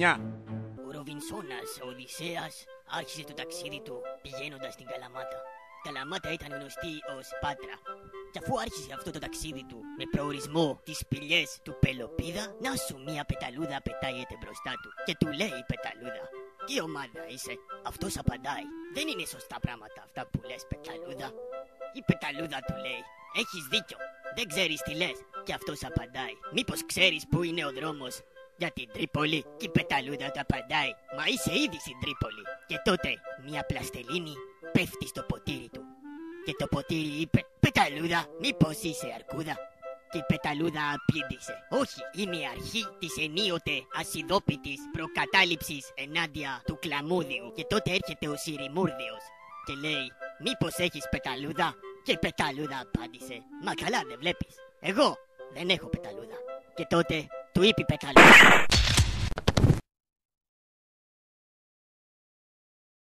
Μια. Ο Ροβινσόνας, ο Οδυσσέας, άρχισε το ταξίδι του πηγαίνοντας στην Καλαμάτα. Καλαμάτα ήταν γνωστή ως Πάτρα. Κι αφού άρχισε αυτό το ταξίδι του με προορισμό τις σπηλιές του Πελοπίδα, να σου μια πεταλούδα πετάγεται μπροστά του και του λέει η πεταλούδα: «Τι ομάδα είσαι?» Αυτός απαντάει: «Δεν είναι σωστά πράγματα αυτά που λες, πεταλούδα». Η πεταλούδα του λέει: «Έχεις δίκιο, δεν ξέρεις τι λες». Και αυτός απαντάει: «Μήπως ξέρεις που είναι ο δρόμος για την Τρίπολη?» Και η πεταλούδα του απαντάει: «Μα είσαι ήδη στην Τρίπολη». Και τότε μια πλαστελίνη πέφτει στο ποτήρι του. Και το ποτήρι είπε: «Πεταλούδα, μήπως είσαι αρκούδα?» Και η πεταλούδα απήντησε: «Όχι, είμαι η αρχή της ενίοτε ασυδόπιτης προκατάληψης ενάντια του κλαμούδιου». Και τότε έρχεται ο Σιριμούρδιος και λέει: «Μήπως έχεις πεταλούδα?» Και η πεταλούδα απάντησε: «Μα καλά δεν βλέπεις, εγώ δεν έχω πεταλούδα». Και τότε του είπε η πεταλούδα: